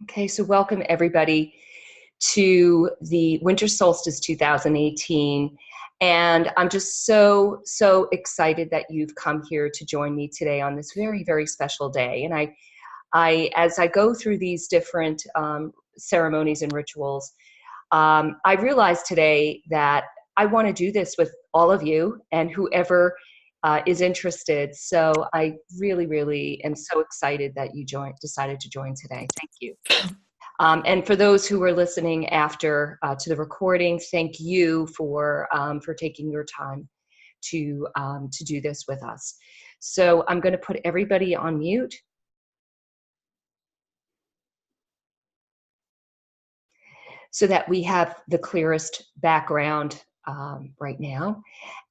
Okay, so welcome everybody to the Winter Solstice 2018. And I'm just so excited that you've come here to join me today on this very, very special day. And as I go through these different ceremonies and rituals, I realized today that I want to do this with all of you and whoever is interested. So I really, really am so excited that you decided to join today. Thank you. And for those who are listening after to the recording, thank you for taking your time to do this with us. So I'm going to put everybody on mute. So that we have the clearest background right now.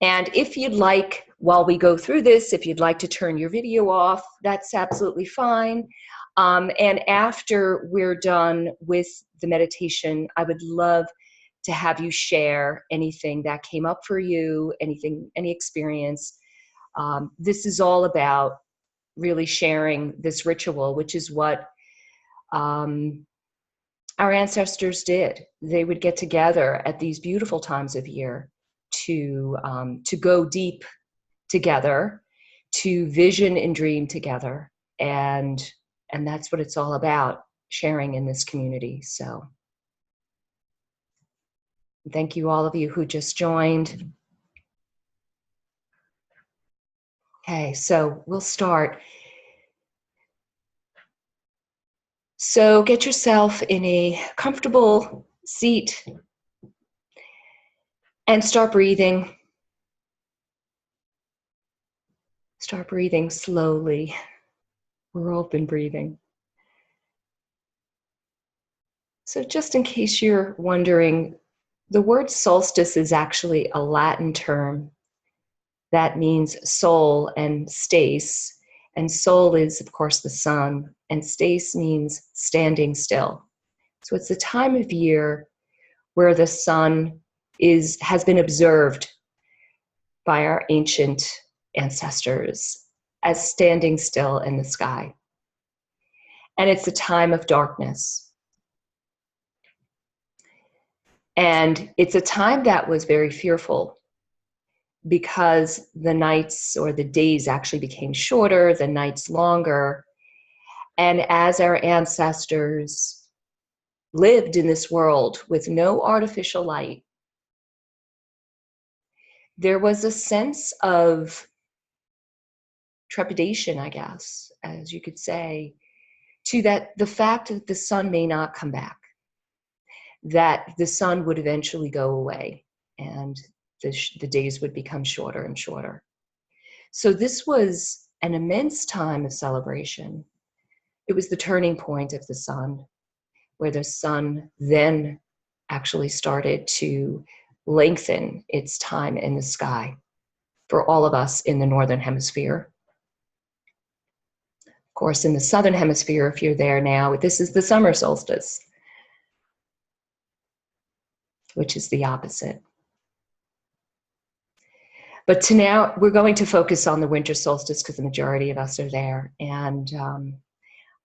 And if you'd like, while we go through this, if you'd like to turn your video off, that's absolutely fine. And after we're done with the meditation, I would love to have you share anything that came up for you, any experience. This is all about really sharing this ritual, which is what our ancestors did. They would get together at these beautiful times of year to go deep together, to vision and dream together, and that's what it's all about, sharing in this community. So thank you all of you who just joined. Okay, so we'll start. So get yourself in a comfortable seat and start breathing. Start breathing slowly. We're open breathing. So just in case you're wondering, the word solstice is actually a Latin term that means soul and stace. And soul is, of course, the sun, and stace means standing still. So it's a time of year where the sun has been observed by our ancient ancestors as standing still in the sky. And it's a time of darkness. And it's a time that was very fearful because the nights or the days actually became shorter, the nights longer. And as our ancestors lived in this world with no artificial light, there was a sense of trepidation, I guess, as you could say, to the fact that the sun may not come back, that the sun would eventually go away and the days would become shorter and shorter. So this was an immense time of celebration. It was the turning point of the sun, where the sun then actually started to lengthen its time in the sky for all of us in the Northern Hemisphere. Of course, in the Southern Hemisphere, if you're there now, this is the summer solstice, which is the opposite. But now we're going to focus on the winter solstice because the majority of us are there. And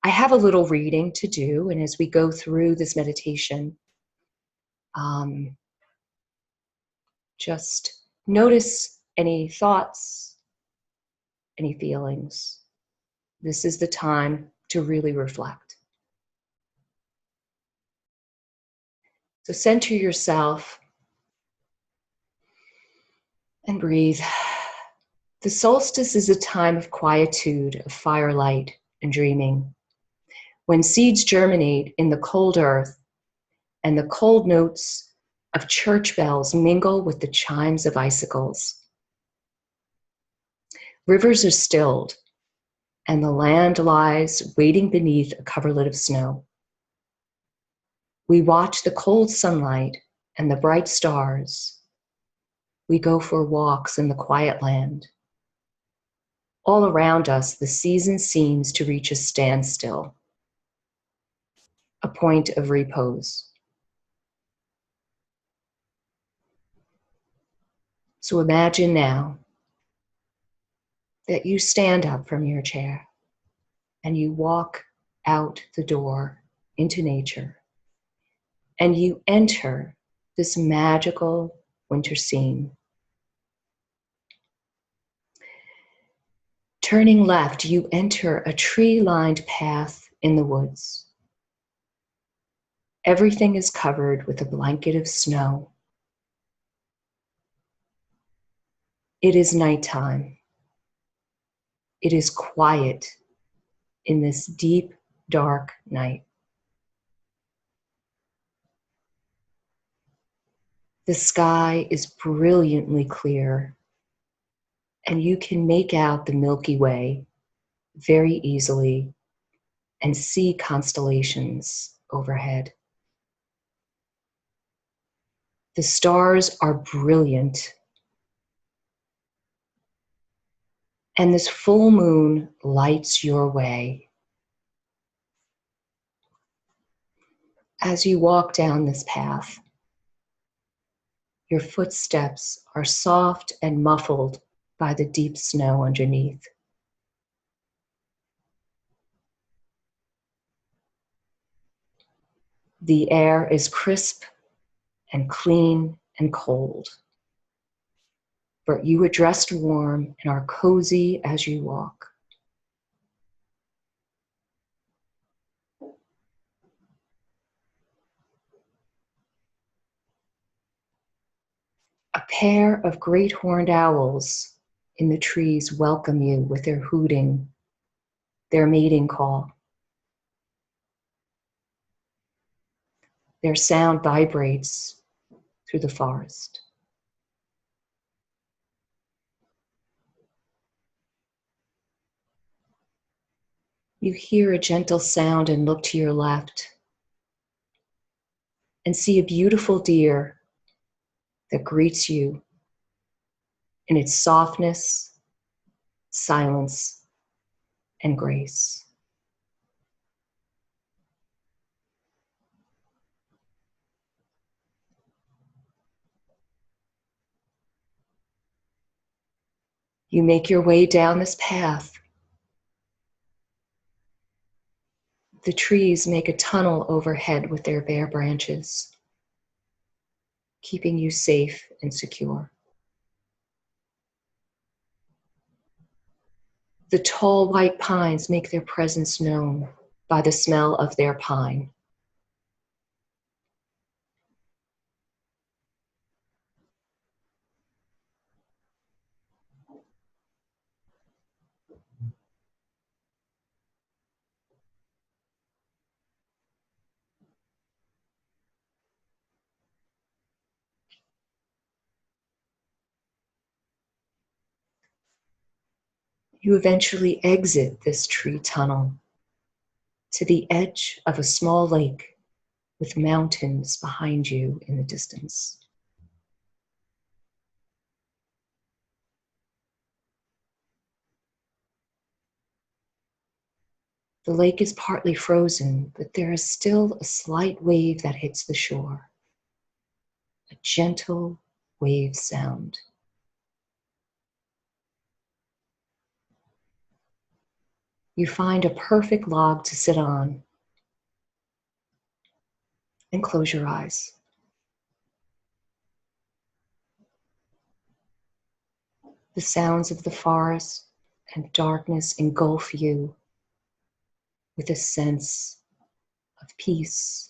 I have a little reading to do. And as we go through this meditation, just notice any thoughts, any feelings. This is the time to really reflect. So center yourself and breathe. The solstice is a time of quietude, of firelight and dreaming. When seeds germinate in the cold earth and the cold notes of church bells mingle with the chimes of icicles. Rivers are stilled and the land lies waiting beneath a coverlet of snow. We watch the cold sunlight and the bright stars. We go for walks in the quiet land. All around us, the season seems to reach a standstill, a point of repose. So imagine now that you stand up from your chair and you walk out the door into nature, and you enter this magical winter scene. Turning left, you enter a tree-lined path in the woods. Everything is covered with a blanket of snow. It is nighttime. It is quiet in this deep, dark night. The sky is brilliantly clear, and you can make out the Milky Way very easily and see constellations overhead. The stars are brilliant, and this full moon lights your way. As you walk down this path, your footsteps are soft and muffled by the deep snow underneath. The air is crisp and clean and cold, but you are dressed warm and are cozy as you walk. A pair of great horned owls in the trees welcome you with their hooting, their mating call. Their sound vibrates through the forest. You hear a gentle sound and look to your left and see a beautiful deer that greets you in its softness, silence, and grace. You make your way down this path. The trees make a tunnel overhead with their bare branches, keeping you safe and secure. The tall white pines make their presence known by the smell of their pine. You eventually exit this tree tunnel to the edge of a small lake with mountains behind you in the distance. The lake is partly frozen, but there is still a slight wave that hits the shore, a gentle wave sound. You find a perfect log to sit on and close your eyes. The sounds of the forest and darkness engulf you with a sense of peace.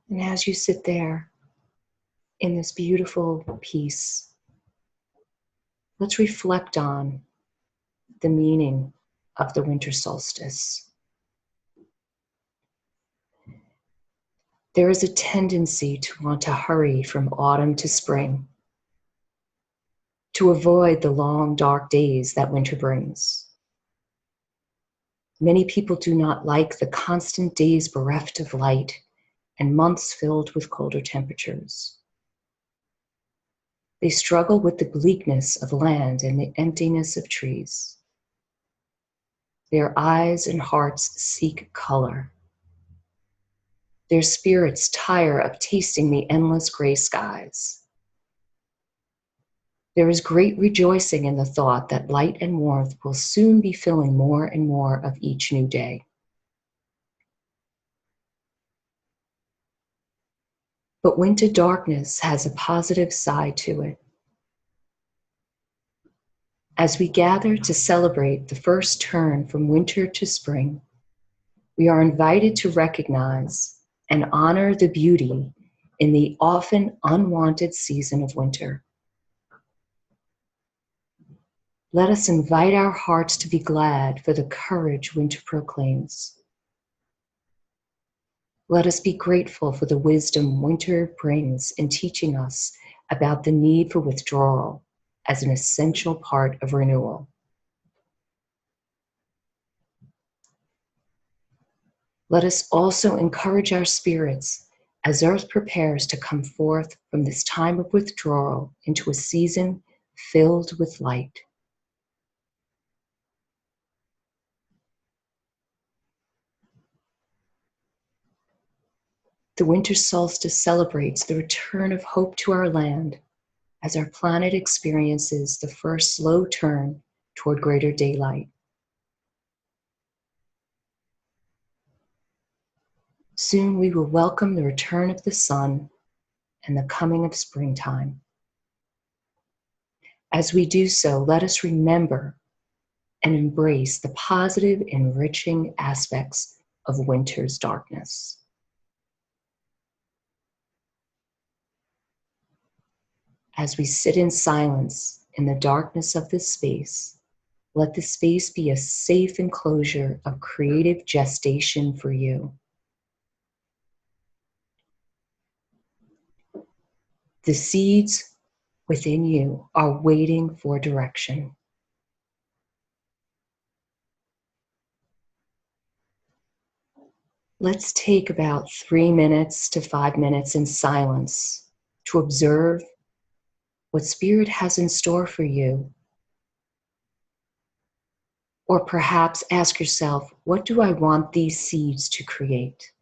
And as you sit there in this beautiful peace, let's reflect on the meaning of the winter solstice. There is a tendency to want to hurry from autumn to spring, to avoid the long, dark days that winter brings. Many people do not like the constant days bereft of light and months filled with colder temperatures. They struggle with the bleakness of land and the emptiness of trees. Their eyes and hearts seek color. Their spirits tire of tasting the endless gray skies. There is great rejoicing in the thought that light and warmth will soon be filling more and more of each new day. But winter darkness has a positive side to it. As we gather to celebrate the first turn from winter to spring, we are invited to recognize and honor the beauty in the often unwanted season of winter. Let us invite our hearts to be glad for the courage winter proclaims. Let us be grateful for the wisdom winter brings in teaching us about the need for withdrawal as an essential part of renewal. Let us also encourage our spirits as Earth prepares to come forth from this time of withdrawal into a season filled with light. The winter solstice celebrates the return of hope to our land as our planet experiences the first slow turn toward greater daylight. Soon we will welcome the return of the sun and the coming of springtime. As we do so, let us remember and embrace the positive, enriching aspects of winter's darkness. As we sit in silence in the darkness of this space, let the space be a safe enclosure of creative gestation for you. The seeds within you are waiting for direction. Let's take about 3 minutes to 5 minutes in silence to observe what Spirit has in store for you. Or perhaps ask yourself, what do I want these seeds to create?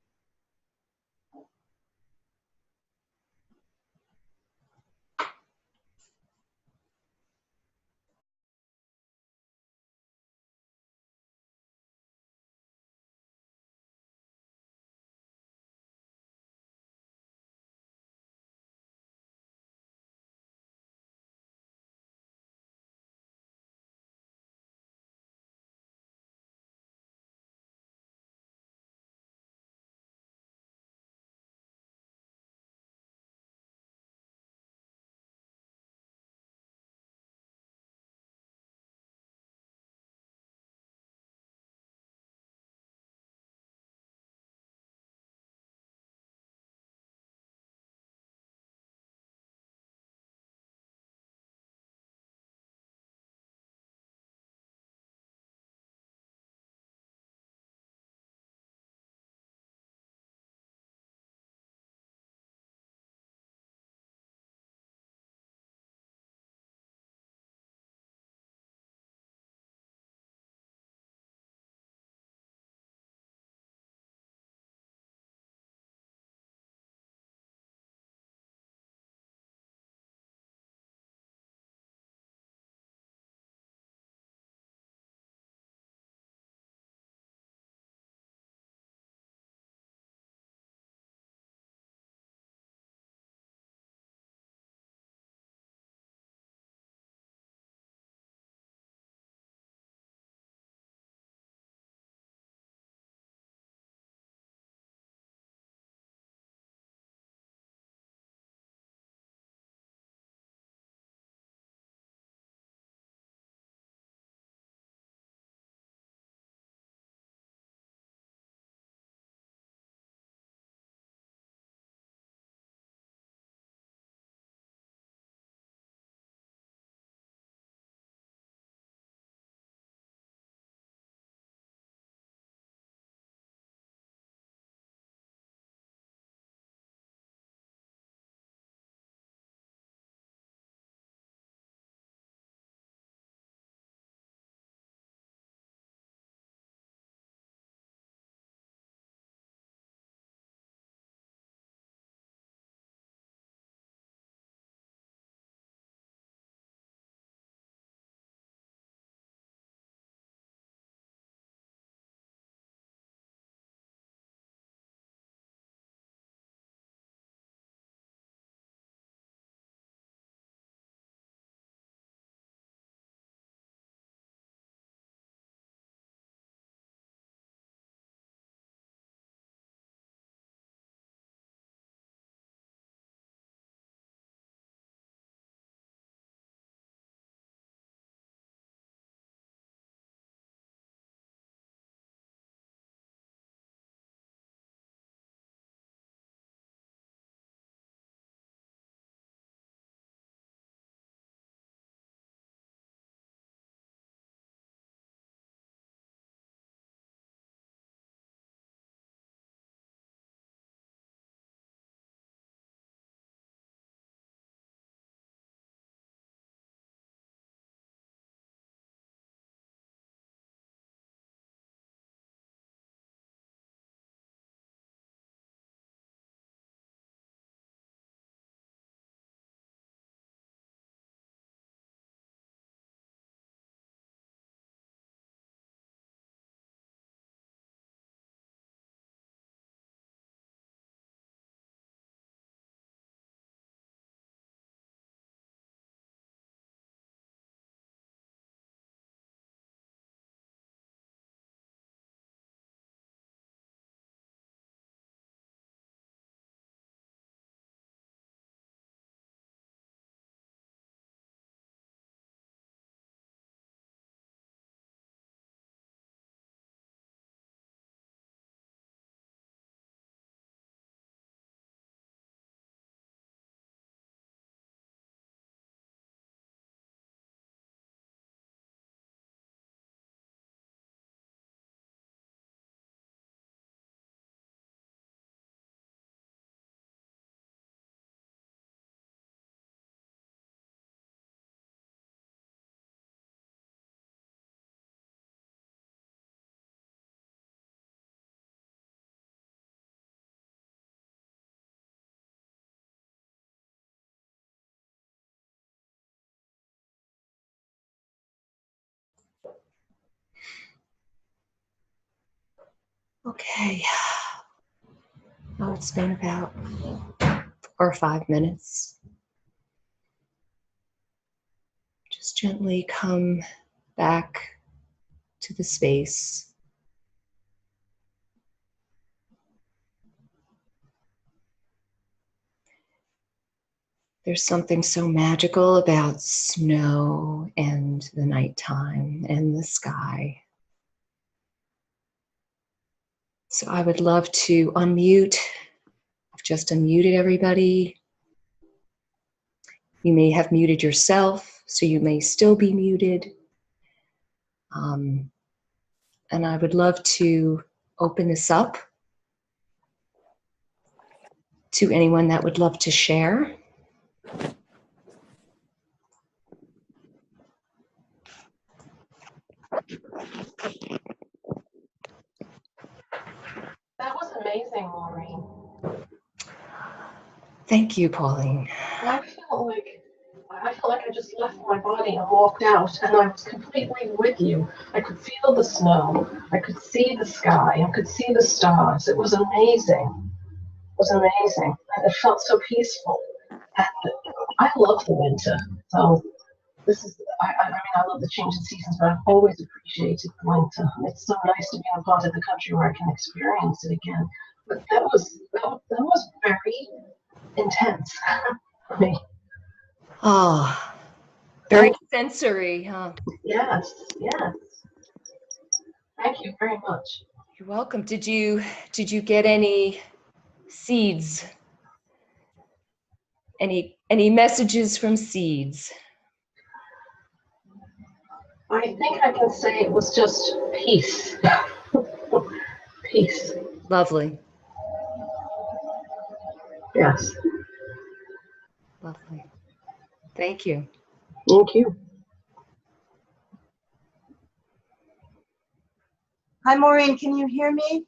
Okay. Oh, it's been about 4 or 5 minutes. Just gently come back to the space. There's something so magical about snow and the nighttime and the sky. So I would love to unmute. I've just unmuted everybody. You may have muted yourself, so you may still be muted. And I would love to open this up to anyone that would love to share. That was amazing, Maureen. Thank you, Pauline. I felt like I just left my body and walked out, and I was completely with you. I could feel the snow. I could see the sky. I could see the stars. It was amazing. It was amazing, and it felt so peaceful. And I love the winter, so this is. I mean, I love the change in seasons, but I've always appreciated the winter. It's so nice to be in a part of the country where I can experience it again. But that was very intense for me. Oh, very sensory, huh? Yes, yes. Thank you very much. You're welcome. Did you get any seeds? Any messages from seeds? I think I can say it was just peace. Peace. Lovely. Yes. Lovely. Thank you. Thank you. Hi, Maureen, can you hear me?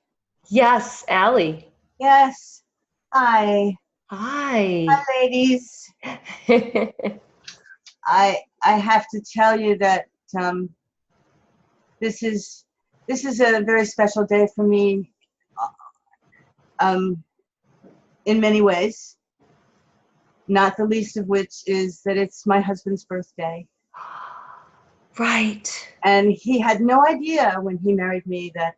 Yes, Allie. Yes. Hi. Hi. Hi, ladies. I have to tell you that this is a very special day for me in many ways, not the least of which is that it's my husband's birthday. Right. And he had no idea when he married me that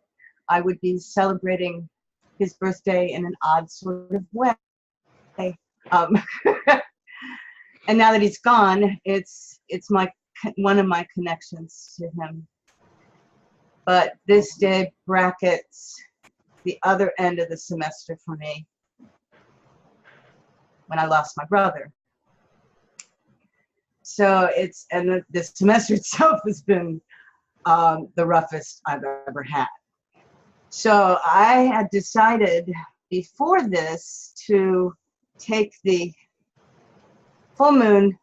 I would be celebrating his birthday in an odd sort of way. And now that he's gone, it's one of my connections to him. But this day brackets the other end of the semester for me when I lost my brother. So the semester itself has been the roughest I've ever had. So I had decided before this to take the full moon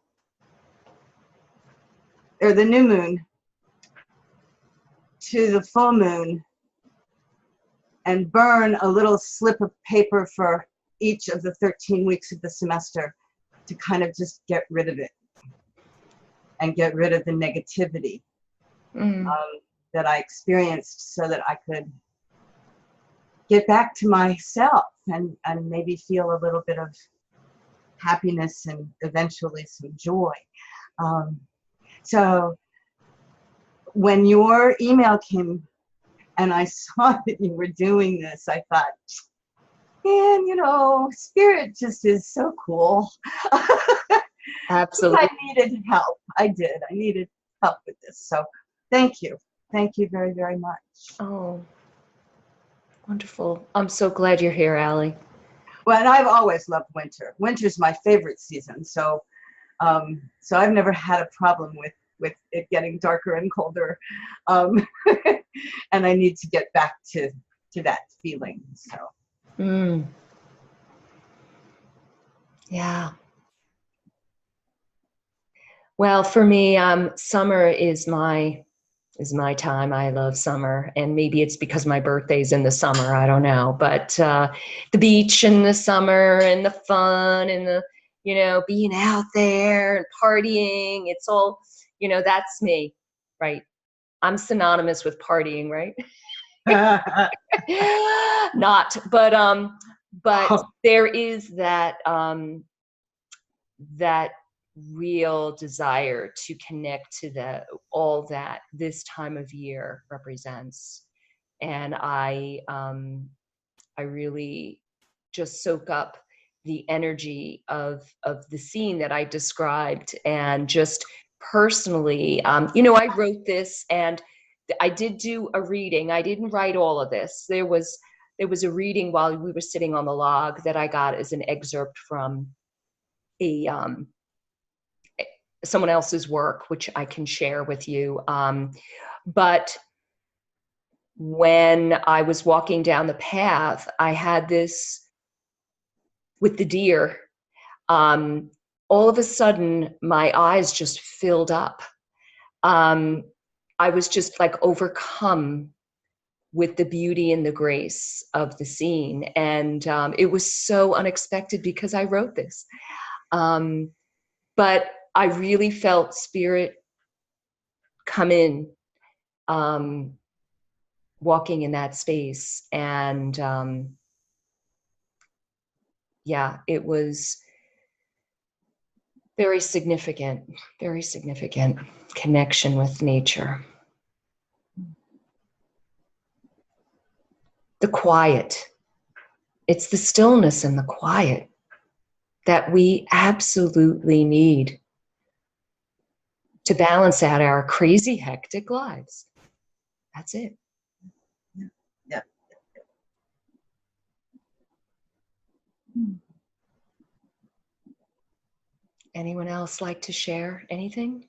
or the new moon to the full moon and burn a little slip of paper for each of the 13 weeks of the semester to kind of just get rid of it and get rid of the negativity that I experienced so that I could get back to myself and maybe feel a little bit of happiness and eventually some joy. So when your email came and I saw that you were doing this, I thought, man, spirit just is so cool. Absolutely. I needed help. I did. I needed help with this. So thank you. Thank you very, very much. Oh, wonderful. I'm so glad you're here, Allie. Well, and I've always loved winter. Winter's my favorite season. So I've never had a problem with it getting darker and colder. And I need to get back to that feeling. So. Yeah. Well, for me, summer is my time. I love summer, and maybe it's because my birthday's in the summer. I don't know, but the beach in the summer and the fun and the being out there and partying. It's all that's me, right? I'm synonymous with partying, right? Not, but there is that that real desire to connect to all that this time of year represents. And I really just soak up the energy of the scene that I described. And just personally, I wrote this, and I did do a reading. I didn't write all of this. There was a reading while we were sitting on the log that I got as an excerpt from a someone else's work, which I can share with you. But when I was walking down the path, I had this with the deer. All of a sudden, my eyes just filled up. I was just like overcome with the beauty and the grace of the scene. And it was so unexpected because I wrote this. But I really felt spirit come in, walking in that space. And yeah, it was very significant connection with nature. The quiet. It's the stillness and the quiet that we absolutely need to balance out our crazy, hectic lives. That's it. Yeah. Anyone else like to share anything?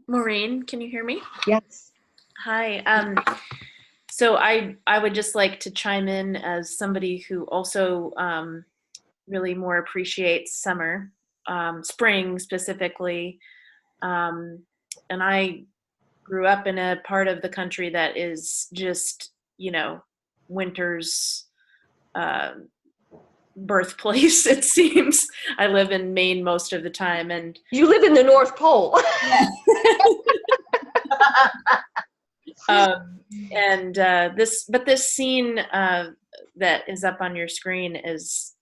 Maureen, can you hear me? Yes. Hi. So I would just like to chime in as somebody who also really more appreciates summer, spring specifically. And I grew up in a part of the country that is just, winter's birthplace, it seems. I live in Maine most of the time, and You live in the North Pole. This scene that is up on your screen is,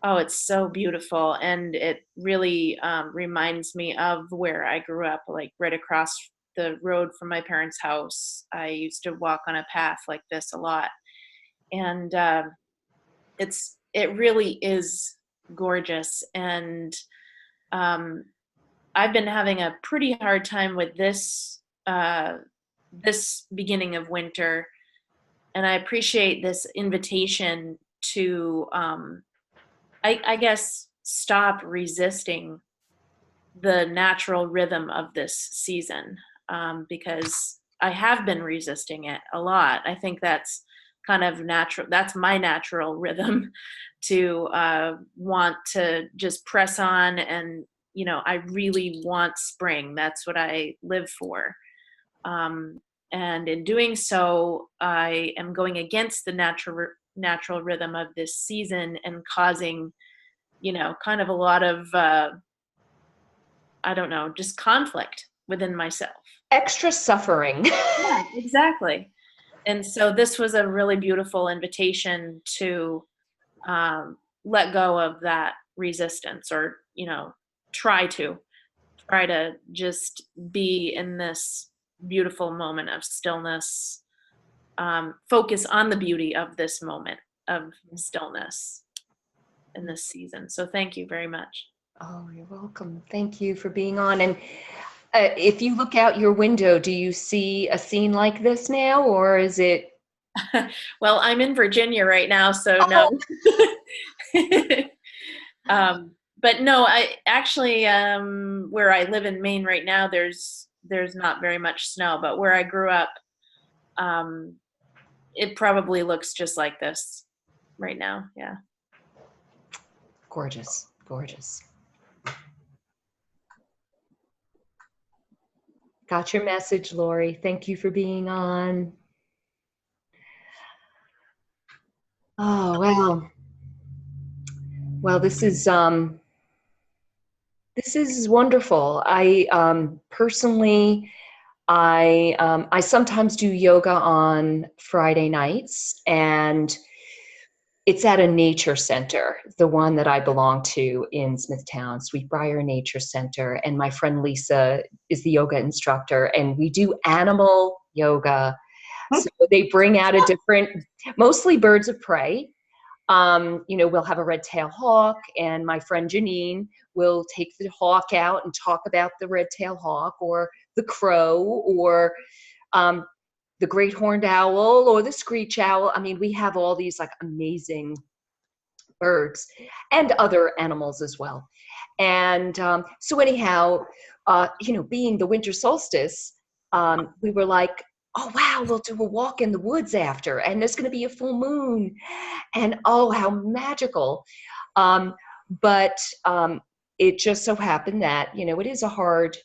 it's so beautiful, and it really reminds me of where I grew up, like right across the road from my parents' house. I used to walk on a path like this a lot, and it really is gorgeous. And I've been having a pretty hard time with this beginning of winter, and I appreciate this invitation to I guess stop resisting the natural rhythm of this season, because I have been resisting it a lot. I think that's kind of natural. That's my natural rhythm, to want to just press on. And I really want spring. That's what I live for. And in doing so, I am going against the natural rhythm of this season and causing, kind of a lot of, I don't know, just conflict within myself. Extra suffering. Yeah, exactly. And so this was a really beautiful invitation to let go of that resistance, or, try to just be in this beautiful moment of stillness, focus on the beauty of this moment of stillness in this season. So thank you very much. Oh, you're welcome. Thank you for being on. And if you look out your window, do you see a scene like this now, or is it? Well, I'm in Virginia right now, so no. But no, I actually, where I live in Maine right now, there's not very much snow, but where I grew up, it probably looks just like this right now. Yeah. Gorgeous, gorgeous. Got your message, Lori. Thank you for being on. Oh, well, this is This is wonderful. I personally, I sometimes do yoga on Friday nights, and it's at a nature center, the one that I belong to in Smithtown, Sweetbriar Nature Center. And my friend Lisa is the yoga instructor, and we do animal yoga. So they bring out a different, mostly birds of prey. We'll have a red-tailed hawk, and my friend Janine will take the hawk out and talk about the red-tailed hawk, or the crow, or the great horned owl, or the screech owl. I mean, we have all these like amazing birds and other animals as well. And so anyhow, being the winter solstice, we were like, oh wow, we'll do a walk in the woods after, and there's going to be a full moon, and oh, how magical. But it just so happened that, it is a hard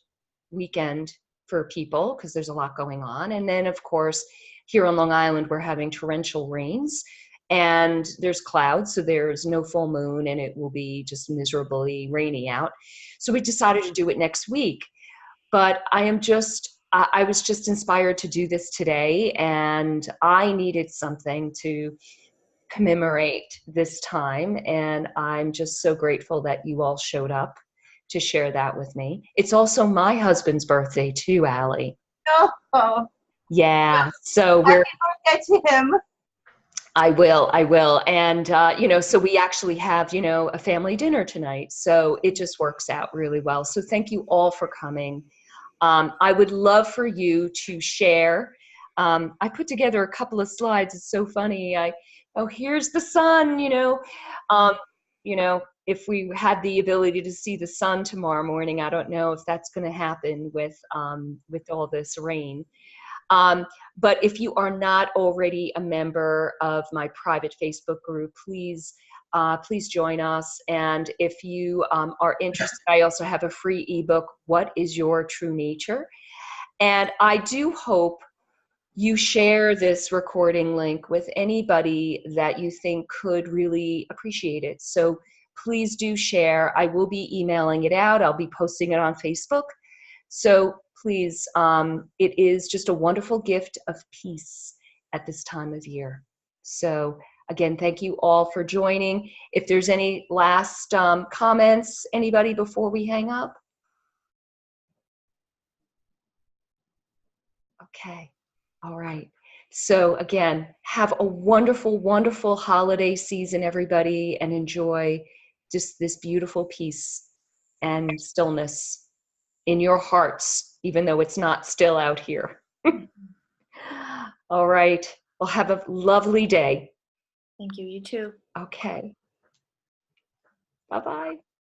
weekend for people because there's a lot going on. And then, of course, here on Long Island, we're having torrential rains, and there's clouds, so there's no full moon, and it will be just miserably rainy out. So we decided to do it next week. But I was just inspired to do this today, and I needed something to commemorate this time, and I'm just so grateful that you all showed up to share that with me. It's also my husband's birthday too, Allie. Oh, Yeah, so we're happy birthday to him. I will. And, so we actually have, a family dinner tonight. So it just works out really well. So thank you all for coming. I would love for you to share. I put together a couple of slides. It's so funny. Here's the sun, if we had the ability to see the sun tomorrow morning, I don't know if that's going to happen with all this rain. But if you are not already a member of my private Facebook group, please join us. And if you are interested, I also have a free ebook, What is Your True Nature? And I do hope you share this recording link with anybody that you think could really appreciate it. So please do share. I will be emailing it out. I'll be posting it on Facebook. So please, it is just a wonderful gift of peace at this time of year. So again, thank you all for joining. If there's any last comments, anybody, before we hang up? Okay, all right. So again, have a wonderful, wonderful holiday season, everybody, and enjoy just this beautiful peace and stillness in your hearts, even though it's not still out here. All right. Well, have a lovely day. Thank you. You too. Okay. Bye-bye.